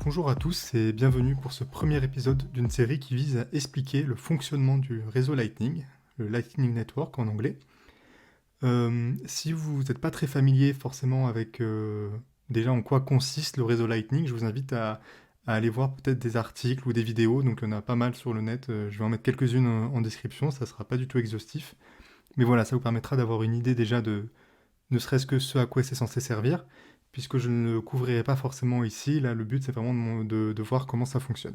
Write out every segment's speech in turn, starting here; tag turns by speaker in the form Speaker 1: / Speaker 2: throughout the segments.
Speaker 1: Bonjour à tous et bienvenue pour ce premier épisode d'une série qui vise à expliquer le fonctionnement du réseau Lightning, le Lightning Network en anglais. Si vous n'êtes pas très familier forcément avec déjà en quoi consiste le réseau Lightning, je vous invite à aller voir peut-être des articles ou des vidéos, donc il y en a pas mal sur le net, je vais en mettre quelques-unes en description, ça ne sera pas du tout exhaustif. Mais voilà, ça vous permettra d'avoir une idée déjà de ne serait-ce que ce à quoi c'est censé servir, puisque je ne le couvrirai pas forcément ici. Là, le but, c'est vraiment de voir comment ça fonctionne.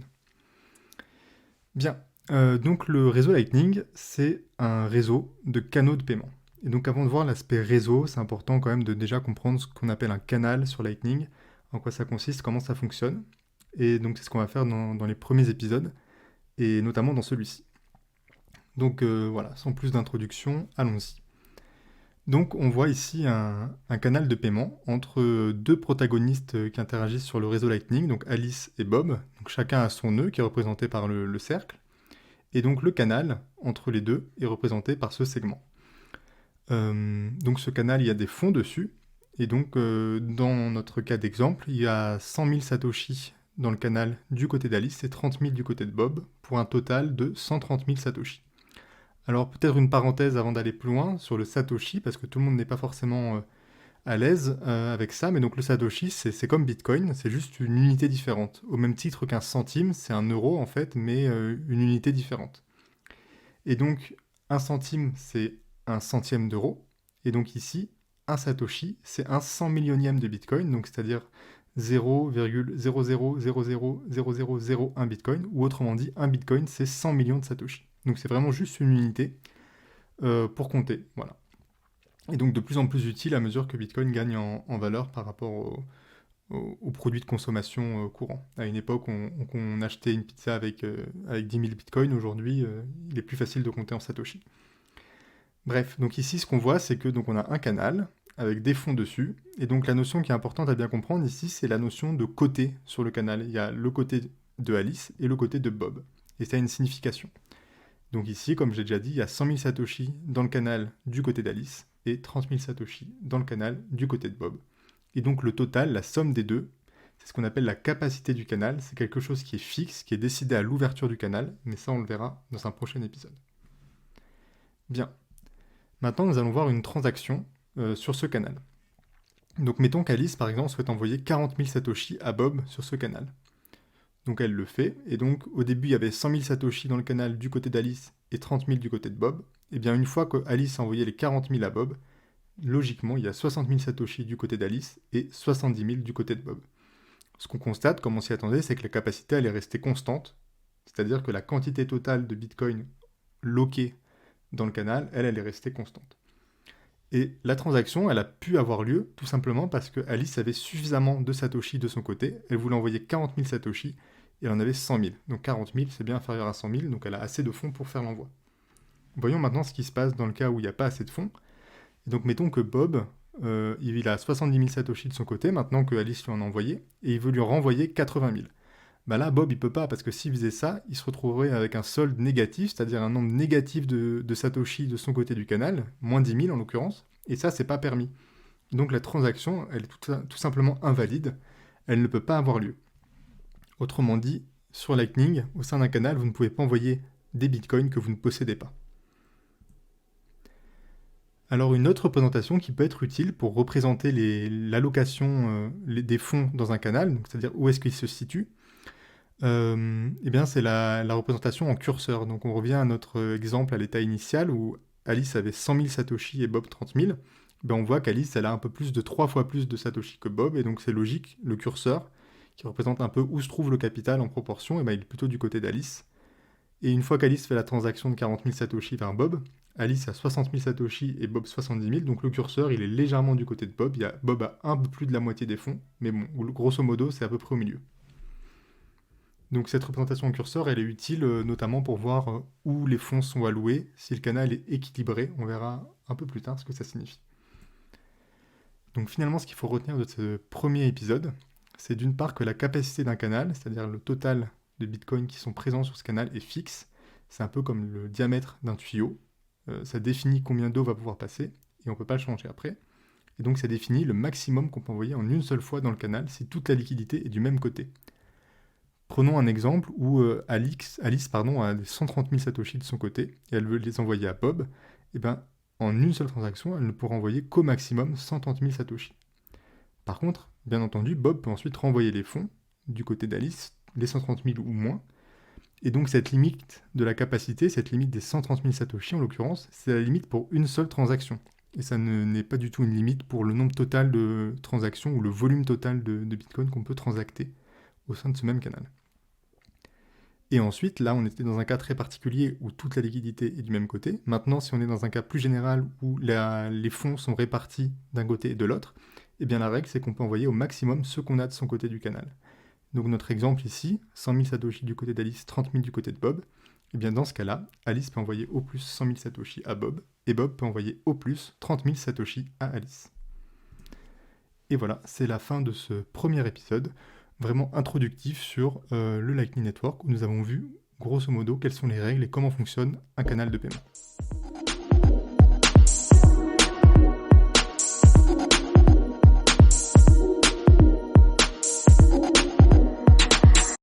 Speaker 1: Bien, donc le réseau Lightning, c'est un réseau de canaux de paiement. Et donc avant de voir l'aspect réseau, c'est important quand même de déjà comprendre ce qu'on appelle un canal sur Lightning, en quoi ça consiste, comment ça fonctionne. Et donc c'est ce qu'on va faire dans les premiers épisodes, et notamment dans celui-ci. Donc voilà, sans plus d'introduction, allons-y. Donc on voit ici un canal de paiement entre deux protagonistes qui interagissent sur le réseau Lightning, donc Alice et Bob. Donc chacun a son nœud qui est représenté par le cercle. Et donc le canal entre les deux est représenté par ce segment. Donc ce canal, il y a des fonds dessus. Et donc dans notre cas d'exemple, il y a 100 000 Satoshi dans le canal du côté d'Alice et 30 000 du côté de Bob, pour un total de 130 000 Satoshi. Alors peut-être une parenthèse avant d'aller plus loin sur le Satoshi, parce que tout le monde n'est pas forcément à l'aise avec ça, mais donc le Satoshi, c'est comme Bitcoin, c'est juste une unité différente. Au même titre qu'un centime, c'est un euro en fait, mais une unité différente. Et donc un centime, c'est un centième d'euro, et donc ici, un Satoshi, c'est un 100 millionième de Bitcoin, donc c'est-à-dire 0,00000001 Bitcoin, ou autrement dit, un Bitcoin, c'est 100 millions de Satoshi. Donc c'est vraiment juste une unité pour compter, voilà. Et donc de plus en plus utile à mesure que Bitcoin gagne en valeur par rapport aux produits de consommation courants. À une époque, on achetait une pizza avec 10 000 Bitcoins. Aujourd'hui, il est plus facile de compter en Satoshi. Bref, donc ici, ce qu'on voit, c'est que donc on a un canal avec des fonds dessus. Et donc la notion qui est importante à bien comprendre ici, c'est la notion de côté sur le canal. Il y a le côté de Alice et le côté de Bob. Et ça a une signification. Donc ici, comme j'ai déjà dit, il y a 100 000 Satoshi dans le canal du côté d'Alice et 30 000 Satoshi dans le canal du côté de Bob. Et donc le total, la somme des deux, c'est ce qu'on appelle la capacité du canal. C'est quelque chose qui est fixe, qui est décidé à l'ouverture du canal, mais ça on le verra dans un prochain épisode. Bien. Maintenant, nous allons voir une transaction sur ce canal. Donc mettons qu'Alice, par exemple, souhaite envoyer 40 000 Satoshi à Bob sur ce canal. Donc elle le fait, et donc au début il y avait 100 000 Satoshi dans le canal du côté d'Alice et 30 000 du côté de Bob. Et bien une fois que Alice a envoyé les 40 000 à Bob, logiquement il y a 60 000 Satoshi du côté d'Alice et 70 000 du côté de Bob. Ce qu'on constate, comme on s'y attendait, c'est que la capacité elle est restée constante, c'est-à-dire que la quantité totale de Bitcoin loquée dans le canal, elle est restée constante. Et la transaction, elle a pu avoir lieu tout simplement parce que Alice avait suffisamment de Satoshi de son côté. Elle voulait envoyer 40 000 Satoshi et elle en avait 100 000. Donc 40 000, c'est bien inférieur à 100 000, donc elle a assez de fonds pour faire l'envoi. Voyons maintenant ce qui se passe dans le cas où il n'y a pas assez de fonds. Et donc mettons que Bob, il a 70 000 Satoshi de son côté, maintenant que Alice lui en a envoyé, et il veut lui renvoyer 80 000. Bah là, Bob, il peut pas, parce que s'il faisait ça, il se retrouverait avec un solde négatif, c'est-à-dire un nombre négatif de Satoshi de son côté du canal, moins 10 000 en l'occurrence, et ça, c'est pas permis. Donc la transaction, elle est tout simplement invalide, elle ne peut pas avoir lieu. Autrement dit, sur Lightning, au sein d'un canal, vous ne pouvez pas envoyer des bitcoins que vous ne possédez pas. Alors une autre représentation qui peut être utile pour représenter l'allocation des fonds dans un canal, c'est-à-dire où est-ce qu'ils se situent, eh bien c'est la représentation en curseur. Donc on revient à notre exemple à l'état initial où Alice avait 100 000 Satoshi et Bob 30 000. Ben on voit qu'Alice elle a un peu plus de 3 fois plus de Satoshi que Bob, et donc c'est logique, le curseur, qui représente un peu où se trouve le capital en proportion, et ben il est plutôt du côté d'Alice. Et une fois qu'Alice fait la transaction de 40 000 Satoshi vers Bob, Alice a 60 000 Satoshi et Bob 70 000, donc le curseur il est légèrement du côté de Bob. Bob a un peu plus de la moitié des fonds, mais bon, grosso modo c'est à peu près au milieu. Donc cette représentation en curseur, elle est utile notamment pour voir où les fonds sont alloués, si le canal est équilibré. On verra un peu plus tard ce que ça signifie. Donc finalement, ce qu'il faut retenir de ce premier épisode, c'est d'une part que la capacité d'un canal, c'est-à-dire le total de bitcoins qui sont présents sur ce canal, est fixe. C'est un peu comme le diamètre d'un tuyau. Ça définit combien d'eau va pouvoir passer, et on ne peut pas le changer après. Et donc ça définit le maximum qu'on peut envoyer en une seule fois dans le canal si toute la liquidité est du même côté. Prenons un exemple où Alice pardon, a 130 000 Satoshi de son côté, et elle veut les envoyer à Bob. Et ben, en une seule transaction, elle ne pourra envoyer qu'au maximum 130 000 Satoshi. Par contre, bien entendu, Bob peut ensuite renvoyer les fonds du côté d'Alice, les 130 000 ou moins. Et donc cette limite de la capacité, cette limite des 130 000 Satoshi en l'occurrence, c'est la limite pour une seule transaction. Et ça n'est pas du tout une limite pour le nombre total de transactions ou le volume total de Bitcoin qu'on peut transacter au sein de ce même canal. Et ensuite, là, on était dans un cas très particulier où toute la liquidité est du même côté. Maintenant, si on est dans un cas plus général où les fonds sont répartis d'un côté et de l'autre, eh bien la règle, c'est qu'on peut envoyer au maximum ce qu'on a de son côté du canal. Donc notre exemple ici, 100 000 Satoshi du côté d'Alice, 30 000 du côté de Bob, eh bien dans ce cas-là, Alice peut envoyer au plus 100 000 Satoshi à Bob, et Bob peut envoyer au plus 30 000 Satoshi à Alice. Et voilà, c'est la fin de ce premier épisode, vraiment introductif sur le Lightning Network, où nous avons vu, grosso modo, quelles sont les règles et comment fonctionne un canal de paiement.